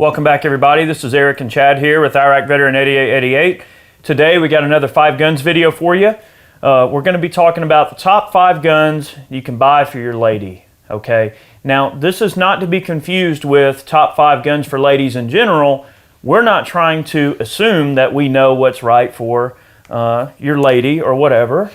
Welcome back, everybody. This is Eric and Chad here with Iraq Veteran 8888. Today we got another 5 guns video for you. We're going to be talking about the top 5 guns you can buy for your lady. Okay. Now, this is not to be confused with top 5 guns for ladies in general. We're not trying to assume that we know what's right for your lady or whatever.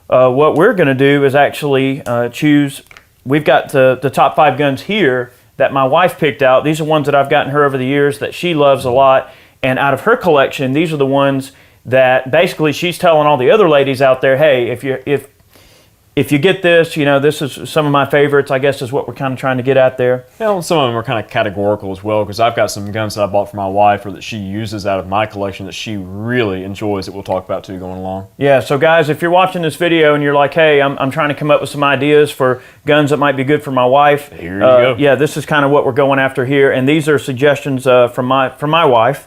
What we're going to do is actually choose. We've got the top 5 guns here that my wife picked out. These are ones that I've gotten her over the years that she loves a lot. And out of her collection, these are the ones that basically she's telling all the other ladies out there, hey, if you get this, you know, this is some of my favorites, I guess is what we're kind of trying to get at there. Well, some of them are kind of categorical as well, because I've got some guns that I bought for my wife or that she uses out of my collection that she really enjoys that we'll talk about too going along. Yeah, so guys, if you're watching this video and you're like, hey, I'm trying to come up with some ideas for guns that might be good for my wife. Here you go. Yeah, this is kind of what we're going after here, and these are suggestions from my wife.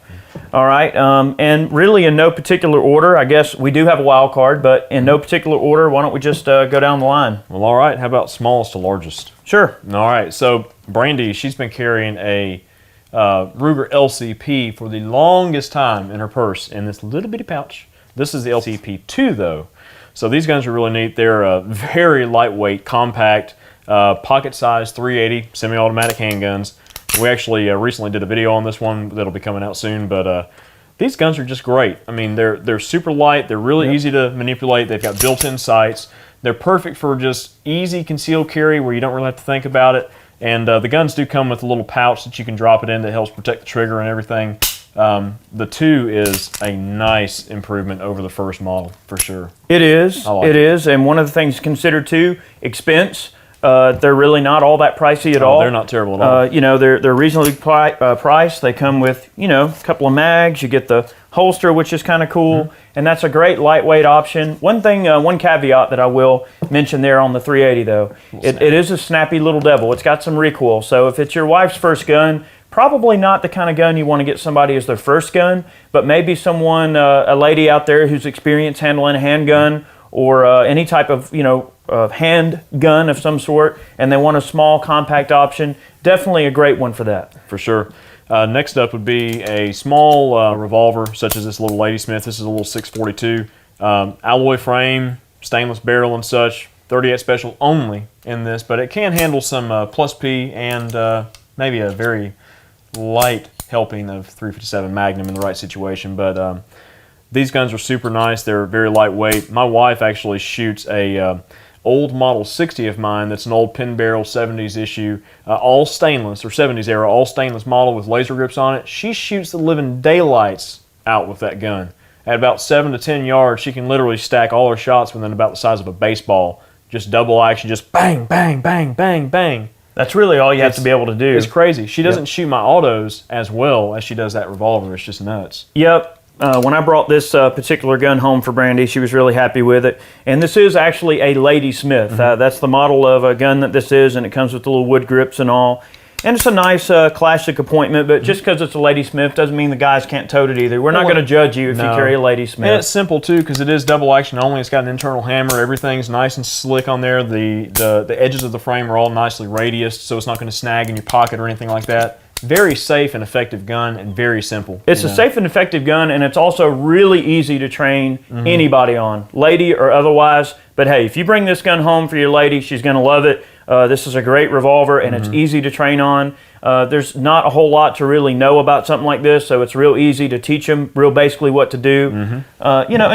All right, and really in no particular order. I guess we do have a wild card, but in no particular order. Why don't we just go down the line? Well, all right. How about smallest to largest? Sure. All right. So Brandy, she's been carrying a Ruger LCP for the longest time in her purse in this little bitty pouch. This is the LCP2 though. So these guns are really neat. They're very lightweight, compact, pocket-sized 380 semi-automatic handguns. We actually recently did a video on this one that'll be coming out soon, but these guns are just great. I mean, they're super light. They're really easy to manipulate. They've got built-in sights. They're perfect for just easy concealed carry where you don't really have to think about it. And the guns do come with a little pouch that you can drop it in that helps protect the trigger and everything. The 2 is a nice improvement over the first model for sure. It is. It is. And one of the things to consider too, expense. They're really not all that pricey at all. They're not terrible at all. You know, they're reasonably priced. They come with, you know, a couple of mags. You get the holster, which is kind of cool, and that's a great lightweight option. One thing, one caveat that I will mention there on the 380 though, it is a snappy little devil. It's got some recoil. So if it's your wife's first gun, probably not the kind of gun you want to get somebody as their first gun, but maybe someone, a lady out there who's experienced handling a handgun or any type of, you know, hand gun of some sort, and they want a small compact option, definitely a great one for that. For sure. Next up would be a small revolver such as this little Ladysmith. This is a little 642. Alloy frame, stainless barrel and such, 38 special only in this, but it can handle some plus P and maybe a very light helping of 357 Magnum in the right situation, but these guns are super nice. They're very lightweight. My wife actually shoots a old Model 60 of mine that's an old pin barrel 70s issue, all stainless, or 70s era, all stainless model with laser grips on it. She shoots the living daylights out with that gun. At about 7 to 10 yards, she can literally stack all her shots within about the size of a baseball. Just double action, just bang, bang, bang, bang, bang. That's really all you have to be able to do. It's crazy. She doesn't shoot my autos as well as she does that revolver. It's just nuts. Yep. When I brought this particular gun home for Brandy, she was really happy with it. And this is actually a Ladysmith. That's the model of a gun that this is, and it comes with the little wood grips and all. And it's a nice classic appointment, but just because it's a Ladysmith doesn't mean the guys can't tote it either. We're not going to judge you if you carry a Ladysmith. And it's simple too, because it is double action only. It's got an internal hammer. Everything's nice and slick on there. The edges of the frame are all nicely radiused, so it's not going to snag in your pocket or anything like that. Very safe and effective gun, and very simple. It's a safe and effective gun, and it's also really easy to train anybody on, lady or otherwise. But hey, if you bring this gun home for your lady, she's going to love it. This is a great revolver, and it's easy to train on. There's not a whole lot to really know about something like this, so it's real easy to teach them real basically what to do. You know,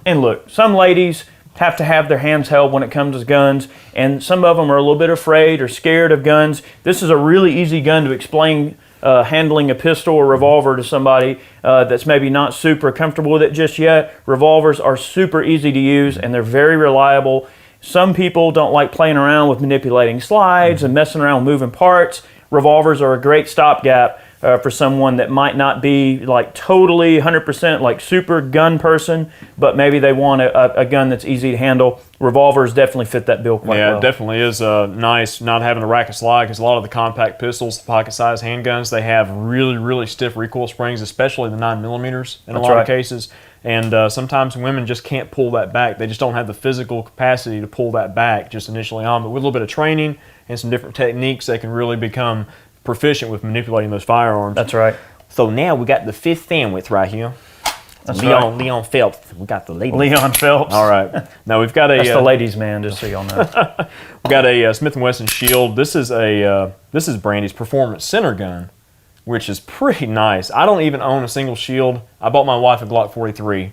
and look, some ladies have to have their hands held when it comes to guns, and some of them are a little bit afraid or scared of guns. This is a really easy gun to explain handling a pistol or revolver to somebody that's maybe not super comfortable with it just yet. Revolvers are super easy to use, and they're very reliable. Some people don't like playing around with manipulating slides and messing around with moving parts. Revolvers are a great stopgap for someone that might not be like totally 100% like super gun person, but maybe they want a gun that's easy to handle. Revolvers definitely fit that bill quite well. Yeah, it definitely is nice not having a rack of slide, because a lot of the compact pistols, pocket-sized handguns, they have really, really stiff recoil springs, especially the 9mm in a lot of cases. And sometimes women just can't pull that back. They just don't have the physical capacity to pull that back just initially on. But with a little bit of training and some different techniques, they can really become proficient with manipulating those firearms. That's right. So now we got the fifth sandwich right here. That's Leon, right. Leon Phelps. We got the lady. Leon Phelps. All right. Now we've got That's a the ladies' man, just so y'all know. we've got a Smith & Wesson Shield. This is Brandy's Performance Center gun, which is pretty nice. I don't even own a single shield. I bought my wife a Glock 43.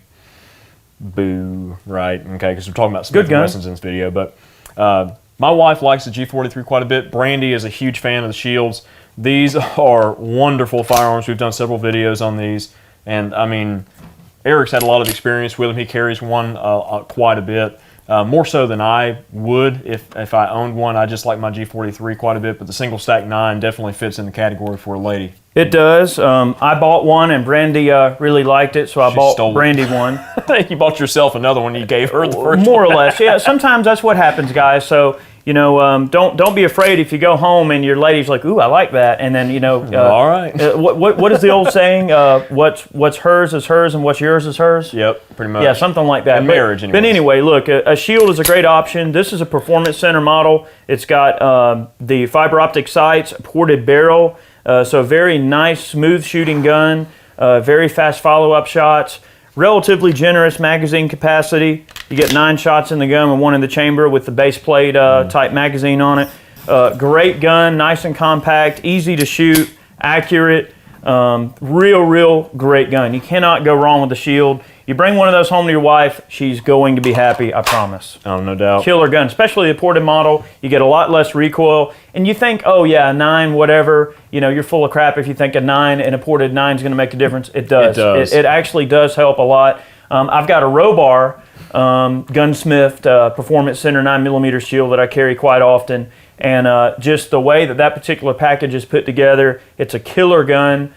Boo. Right. Okay. Because we're talking about Smith & gun. Wessons in this video, but my wife likes the G43 quite a bit. Brandy is a huge fan of the shields. These are wonderful firearms. We've done several videos on these, and I mean, Eric's had a lot of experience with them. He carries one quite a bit, more so than I would if I owned one. I just like my G43 quite a bit, but the single stack 9 definitely fits in the category for a lady. It does. I bought one, and Brandy really liked it, so I bought stole it. Brandy one. I think you bought yourself another one. You gave her the first More one. or less, yeah. Sometimes that's what happens, guys. So don't be afraid if you go home and your lady's like, "Ooh, I like that," and then All right. what is the old saying? What's hers is hers, and what's yours is hers. Yep, pretty much. Yeah, something like that. In marriage, But anyways. anyway, look, a shield is a great option. This is a Performance Center model. It's got the fiber optic sights, a ported barrel, so a very nice, smooth shooting gun, very fast follow-up shots, relatively generous magazine capacity. You get 9 shots in the gun and 1 in the chamber with the base plate type magazine on it. Great gun, nice and compact, easy to shoot, accurate. Real great gun. You cannot go wrong with the shield. You bring one of those home to your wife, she's going to be happy, I promise. Oh, no doubt. Killer gun, especially the ported model. You get a lot less recoil. And you think, oh yeah, a 9, whatever. You're full of crap if you think a 9 and a ported 9 is going to make a difference. It does. It does. It actually does help a lot. I've got a Robar Gunsmith Performance Center 9mm shield that I carry quite often. And just the way that particular package is put together, it's a killer gun.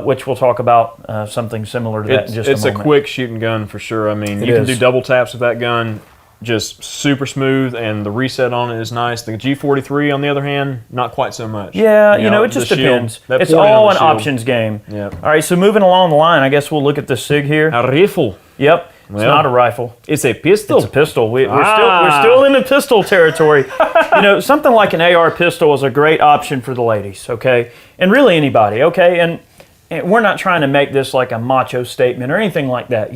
Which we'll talk about something similar to that in just a moment. It's a quick shooting gun for sure. I mean, you can do double taps with that gun, just super smooth, and the reset on it is nice. The G43, on the other hand, not quite so much. Yeah, it just the shield, depends. that It's porting on all the an shield. options game. Yeah. All right, so moving along the line, I guess we'll look at the SIG here. A rifle. Yep, it's not a rifle. It's a pistol. It's a pistol. We're still in the pistol territory. Something like an AR pistol is a great option for the ladies, okay? And really anybody, okay? And we're not trying to make this like a macho statement or anything like that.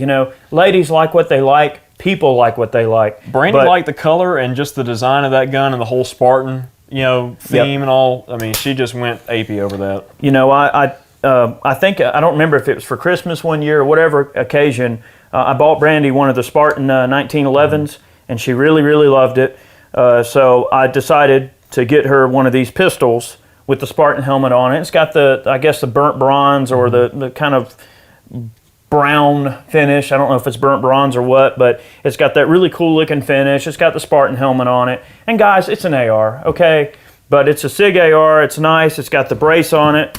Ladies like what they like. People like what they like. Brandy liked the color and just the design of that gun and the whole Spartan, theme and all. I mean, she just went apey over that. I think, I don't remember if it was for Christmas one year or whatever occasion, I bought Brandy one of the Spartan 1911s, and she really loved it. So I decided to get her one of these pistols with the Spartan helmet on it. It's got the burnt bronze or the kind of brown finish. I don't know if it's burnt bronze or what, but it's got that really cool looking finish. It's got the Spartan helmet on it. And guys, it's an AR, okay? But it's a SIG AR. It's nice. It's got the brace on it,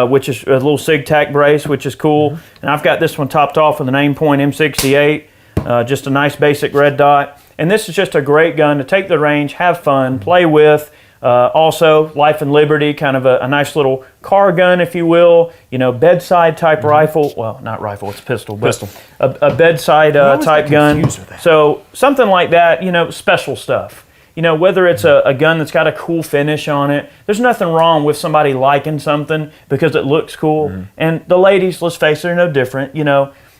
which is a little SIG tack brace, which is cool. And I've got this one topped off with an Aimpoint M68, just a nice basic red dot. And this is just a great gun to take the range, have fun, play with. Also, Life and Liberty, kind of a nice little car gun, if you will. Bedside type rifle. Well, not rifle, it's pistol. But Pistol. A bedside type gun. So something like that, special stuff. Whether it's a gun that's got a cool finish on it, there's nothing wrong with somebody liking something because it looks cool. And the ladies, let's face it, are no different.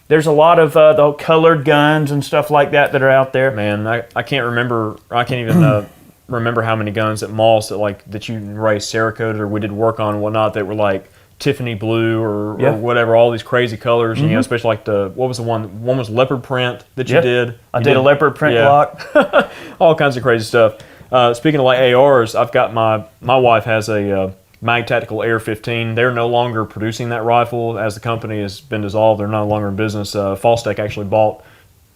There's a lot of the colored guns and stuff like that are out there. Man, I can't remember. I can't even remember how many guns at Moss that you raised Cerakoted or we did work on and whatnot that were like Tiffany blue or whatever, all these crazy colors. Especially like what was the one? One was leopard print that you did. I did a leopard print block. All kinds of crazy stuff. Speaking of like ARs, I've got my wife has a Mag Tactical Air 15. They're no longer producing that rifle as the company has been dissolved. They're no longer in business. Fallstec actually bought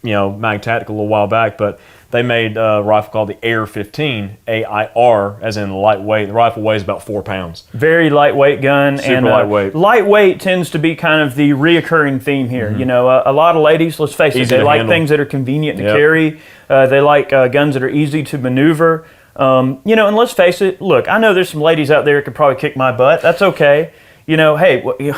Mag Tactical a little while back, but they made a rifle called the Air 15, AIR, as in lightweight. The rifle weighs about 4 pounds. Very lightweight gun. Super lightweight. Lightweight tends to be kind of the reoccurring theme here. A lot of ladies, let's face it, they like things that are convenient to carry. They like guns that are easy to maneuver. And let's face it, look, I know there's some ladies out there that could probably kick my butt. That's okay. Hey,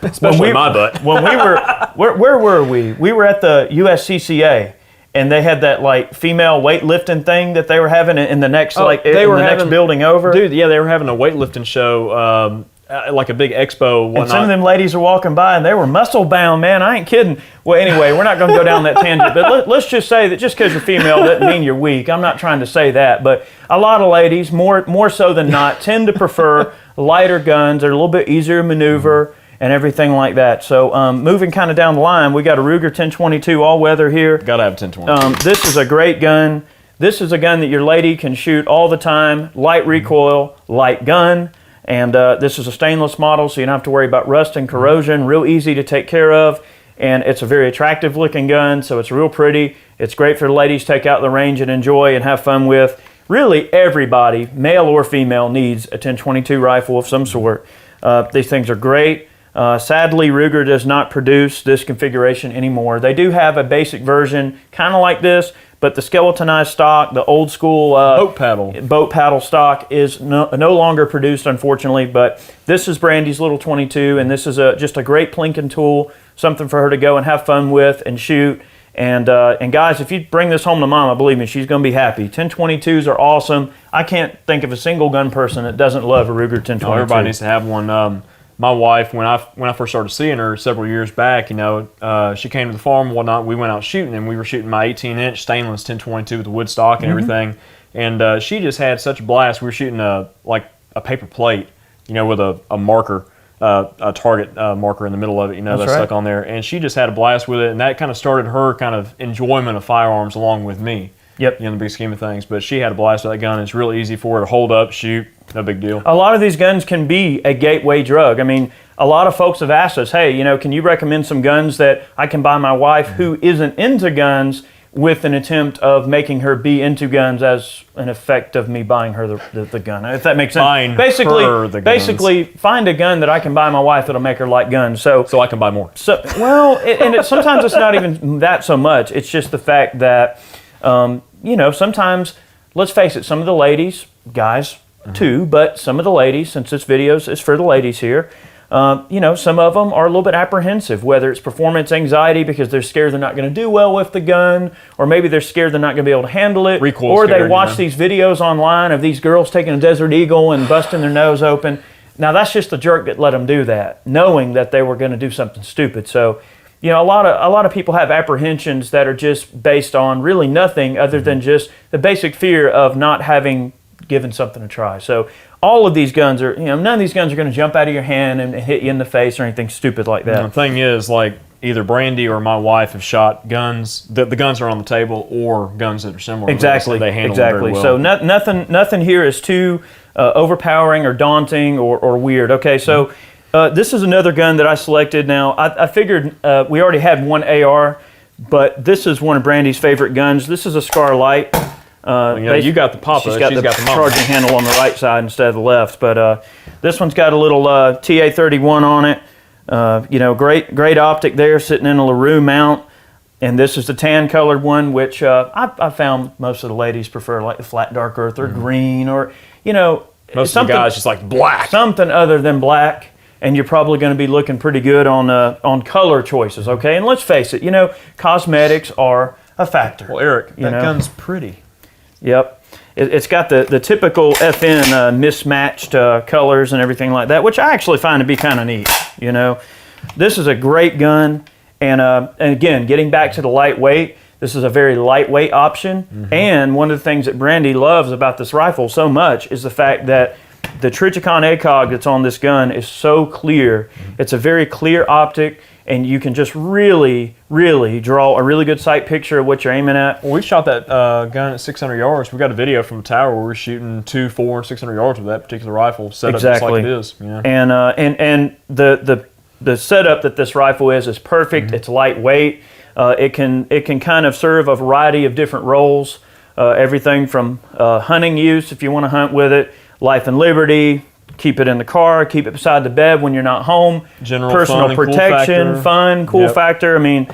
Especially my butt. When we were, where were we? We were at the USCCA. and they had that like female weightlifting thing that they were having in the next next building over. Dude, yeah, they were having a weightlifting show, like a big expo. Whatnot. And some of them ladies are walking by and they were muscle bound, man. I ain't kidding. Well, anyway, we're not going to go down that tangent, but let's just say that just because you're female doesn't mean you're weak. I'm not trying to say that, but a lot of ladies, more so than not, tend to prefer lighter guns. They're a little bit easier to maneuver and everything like that. So moving kind of down the line, we got a Ruger 1022 all-weather here. Gotta have 1022. This is a great gun. This is a gun that your lady can shoot all the time. Light recoil, light gun. And this is a stainless model, so you don't have to worry about rust and corrosion. Real easy to take care of. And it's a very attractive looking gun, so it's real pretty. It's great for the ladies to take out the range and enjoy and have fun with. Really, everybody, male or female, needs a 1022 rifle of some sort. These things are great. Sadly, Ruger does not produce this configuration anymore. They do have a basic version, kind of like this, but the skeletonized stock, the old school boat paddle stock is no longer produced, unfortunately. But this is Brandy's little 22, and this is just a great plinking tool, something for her to go and have fun with and shoot. And guys, if you bring this home to mama, believe me, she's going to be happy. 1022s are awesome. I can't think of a single gun person that doesn't love a Ruger 1022. Oh, everybody needs to have one. My wife, when I first started seeing her several years back, she came to the farm and whatnot. We went out shooting, and we were shooting my 18-inch stainless 1022 with the wood stock and everything. And she just had such a blast. We were shooting a paper plate, with a marker, a target marker in the middle of it, that's stuck on there. And she just had a blast with it, and that kind of started her kind of enjoyment of firearms along with me. Yep. In the big scheme of things. But she had a blast with that gun. It's real easy for her to hold up, shoot. No big deal. A lot of these guns can be a gateway drug. I mean, a lot of folks have asked us, hey, can you recommend some guns that I can buy my wife who isn't into guns with an attempt of making her be into guns as an effect of me buying her the gun, if that makes sense. Basically, find a gun that I can buy my wife that'll make her like guns. So I can buy more. Sometimes it's not even that so much. It's just the fact that, sometimes, let's face it, some of the ladies, guys too, but some of the ladies, since this video is for the ladies here, some of them are a little bit apprehensive, whether it's performance anxiety because they're scared they're not going to do well with the gun, or maybe they're scared they're not going to be able to handle it, or they watch these videos online of these girls taking a Desert Eagle and busting their nose open. Now, that's just the jerk that let them do that, knowing that they were going to do something stupid. So, a lot of people have apprehensions that are just based on really nothing other than just the basic fear of not having given something a try. So all of these guns are, none of these guns are going to jump out of your hand and hit you in the face or anything stupid like that. The thing is, like, either Brandy or my wife have shot guns, the guns are on the table, or guns that are similar. Exactly. They handle them very well. So nothing here is too overpowering or daunting or weird. Okay, so this is another gun that I selected. Now, I figured we already had one AR, but this is one of Brandy's favorite guns. This is a Scar Light. You got the Papa, she's got the charging handle on the right side instead of the left. But this one's got a little TA31 on it. Great optic there, sitting in a LaRue mount. And this is the tan colored one, which I found most of the ladies prefer, like the flat dark earth or green, or most of the guys just like black. Something other than black. And you're probably going to be looking pretty good on color choices, okay? And let's face it, cosmetics are a factor. Well, Eric, that gun's pretty. Yep. It's got the typical FN mismatched colors and everything like that, which I actually find to be kind of neat, This is a great gun, and again, getting back to the lightweight, this is a very lightweight option, and one of the things that Brandy loves about this rifle so much is the fact that the Trijicon ACOG that's on this gun is so clear. It's a very clear optic, and you can just really, really draw a really good sight picture of what you're aiming at. Well, we shot that gun at 600 yards. We got a video from the tower where we're shooting 2, 4, and 600 yards with that particular rifle set up just like it is. And the setup that this rifle is perfect. It's lightweight. It can kind of serve a variety of different roles. Everything from hunting use, if you want to hunt with it, life and liberty, keep it in the car, keep it beside the bed when you're not home, general personal protection, cool factor. I mean,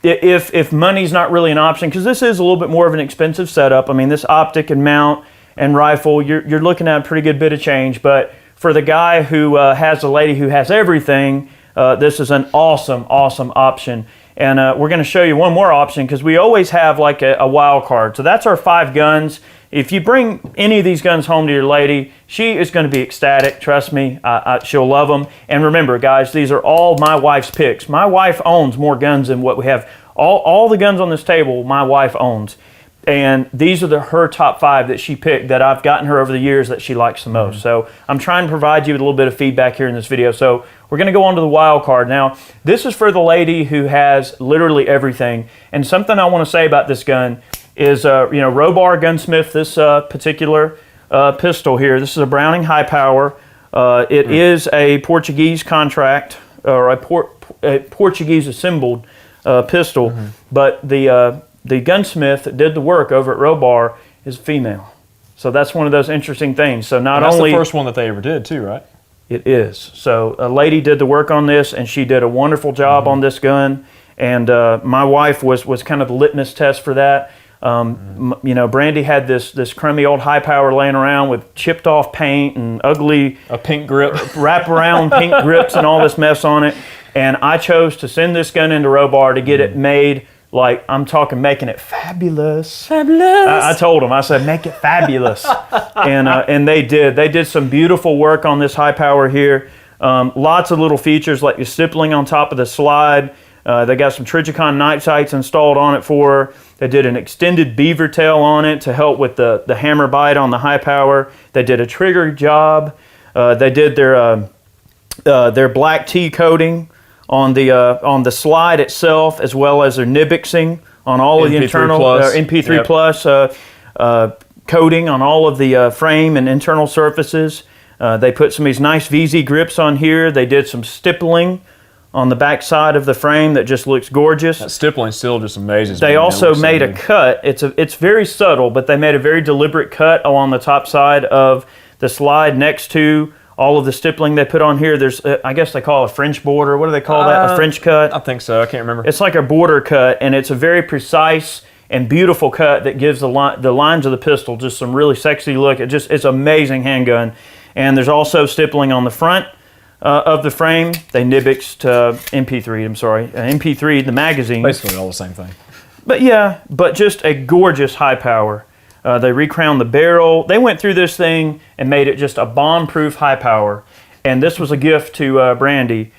if money's not really an option, because this is a little bit more of an expensive setup. I mean, this optic and mount and rifle, you're looking at a pretty good bit of change. But for the guy who has a lady who has everything, this is an awesome option. And we're going to show you one more option because we always have like a wild card. So that's our 5 guns. If you bring any of these guns home to your lady, she is going to be ecstatic. Trust me, she'll love them. And remember, guys, these are all my wife's picks. My wife owns more guns than what we have. All the guns on this table, my wife owns. And these are her top 5 that she picked that I've gotten her over the years that she likes the most. So I'm trying to provide you with a little bit of feedback here in this video. So we're going to go on to the wild card. Now, this is for the lady who has literally everything. And something I want to say about this gun is, Robar Gunsmith, this particular pistol here. This is a Browning High Power. It is a Portuguese contract, or a Portuguese assembled pistol. But the gunsmith that did the work over at Robar is female. So that's one of those interesting things. So that's the first one that they ever did too, right? It is. So a lady did the work on this, and she did a wonderful job on this gun. And my wife was kind of the litmus test for that. Brandy had this crummy old High Power laying around with chipped off paint and ugly a pink grip, wraparound pink grips and all this mess on it. And I chose to send this gun into Robar to get it made. Like, I'm talking making it fabulous. Fabulous. I told them, I said, make it fabulous. And they did. They did some beautiful work on this High Power here. Lots of little features like the stippling on top of the slide. They got some Trijicon night sights installed on it for her. They did an extended beaver tail on it to help with the hammer bite on the High Power. They did a trigger job. They did their black tea coating on the slide itself, as well as their Nibixing on all of the internal MP3 Plus coating on all of the frame and internal surfaces. They put some of these nice VZ grips on here. They did some stippling on the back side of the frame that just looks gorgeous. That stippling still just amazes me. They also made a cut. It's very subtle, but they made a very deliberate cut along the top side of the slide next to all of the stippling they put on here. There's, I guess they call it a French border. What do they call that? A French cut? I think so. I can't remember. It's like a border cut, and it's a very precise and beautiful cut that gives the lines of the pistol just some really sexy look. It's amazing handgun. And there's also stippling on the front of the frame. They Nibixed MP3, the magazine. Basically all the same thing. But just a gorgeous High Power. They recrowned the barrel. They went through this thing and made it just a bomb-proof High Power. And this was a gift to Brandy.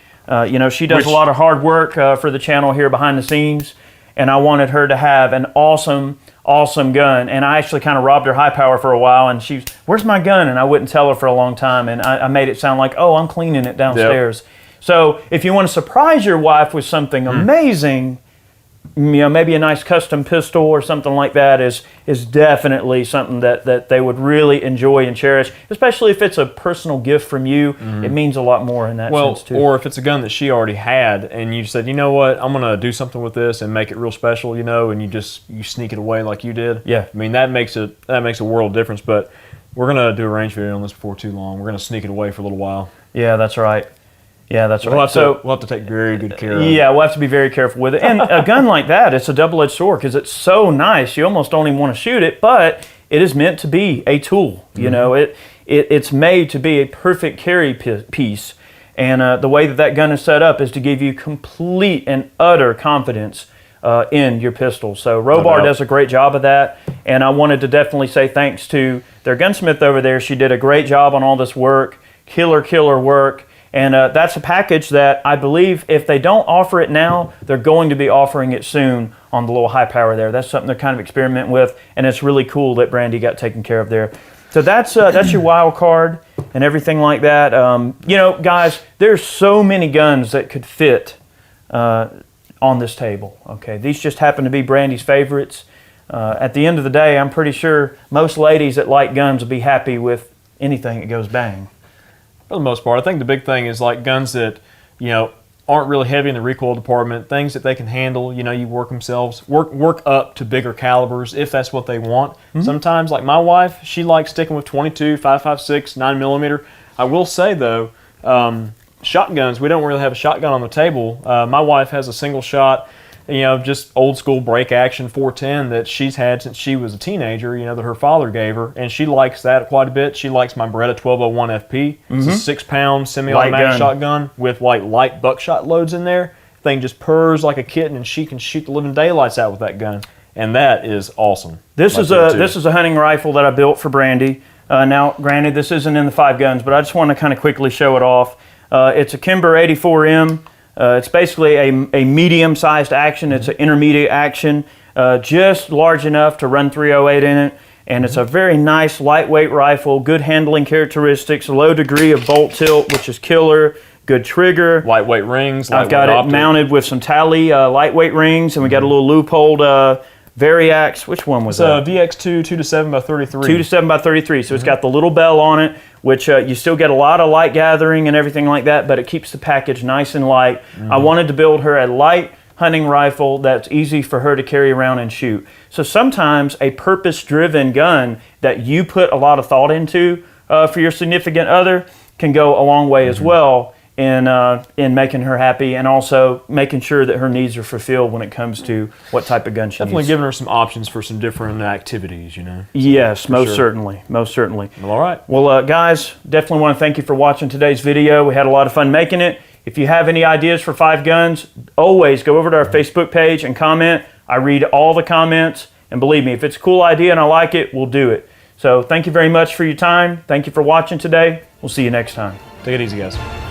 She does a lot of hard work for the channel here behind the scenes, and I wanted her to have an awesome gun. And I actually kind of robbed her High Power for a while, and she's, where's my gun? And I wouldn't tell her for a long time, and I made it sound like, oh, I'm cleaning it downstairs. Yep. So if you want to surprise your wife with something amazing, maybe a nice custom pistol or something like that is definitely something that they would really enjoy and cherish, especially if it's a personal gift from you. It means a lot more in that sense too. Or if it's a gun that she already had and you said, you know what, I'm going to do something with this and make it real special, and you sneak it away like you did. Yeah. I mean, that makes a world of difference, but we're going to do a range video on this before too long. We're going to sneak it away for a little while. Yeah, that's right. Yeah, that's right. We'll have to take very good care of it. Yeah, we'll have to be very careful with it. And a gun like that, it's a double-edged sword because it's so nice. You almost don't even want to shoot it, but it is meant to be a tool. It's made to be a perfect carry piece. And the way that gun is set up is to give you complete and utter confidence in your pistol. So Robar does a great job of that. And I wanted to definitely say thanks to their gunsmith over there. She did a great job on all this work. Killer work. And that's a package that I believe if they don't offer it now, they're going to be offering it soon on the little High Power there. That's something they're kind of experimenting with, and it's really cool that Brandy got taken care of there. So that's your wild card and everything like that. Guys, there's so many guns that could fit on this table. Okay, these just happen to be Brandy's favorites. At the end of the day, I'm pretty sure most ladies that like guns will be happy with anything that goes bang. For the most part, I think the big thing is like guns that, aren't really heavy in the recoil department, things that they can handle, you work up to bigger calibers if that's what they want. Sometimes, like my wife, she likes sticking with 22, 5.56, 9mm. I will say though, shotguns, we don't really have a shotgun on the table. My wife has a single shot, just old school break action 410 that she's had since she was a teenager, that her father gave her, and she likes that quite a bit. She likes my Beretta 1201 FP. It's a 6-pound semi-automatic shotgun with light buckshot loads in there, thing just purrs like a kitten, and she can shoot the living daylights out with that gun. And that is awesome. This is a hunting rifle that I built for Brandy. Now, granted, this isn't in the 5 guns, but I just want to kind of quickly show it off. It's a Kimber 84M. It's basically a medium-sized action. It's an intermediate action, just large enough to run 308 in it. And it's a very nice, lightweight rifle, good handling characteristics, low degree of bolt tilt, which is killer, good trigger. Lightweight rings. I've got it mounted with some Tally lightweight rings, and we got a little loopholed Variax. Which one was that? VX2 2-7x33. 2-7x33. So it's got the little bell on it, which you still get a lot of light gathering and everything like that, but it keeps the package nice and light. I wanted to build her a light hunting rifle that's easy for her to carry around and shoot. So sometimes a purpose-driven gun that you put a lot of thought into for your significant other can go a long way as well in making her happy, and also making sure that her needs are fulfilled when it comes to what type of gun she Definitely needs. giving her some options for some different activities, you know. Yes, most sure. certainly, most certainly. Well, all right. Well, guys, definitely want to thank you for watching today's video. We had a lot of fun making it. If you have any ideas for 5 guns, always go over to our Facebook page and comment. I read all the comments, and believe me, if it's a cool idea and I like it, we'll do it. So thank you very much for your time. Thank you for watching today. We'll see you next time. Take it easy, guys.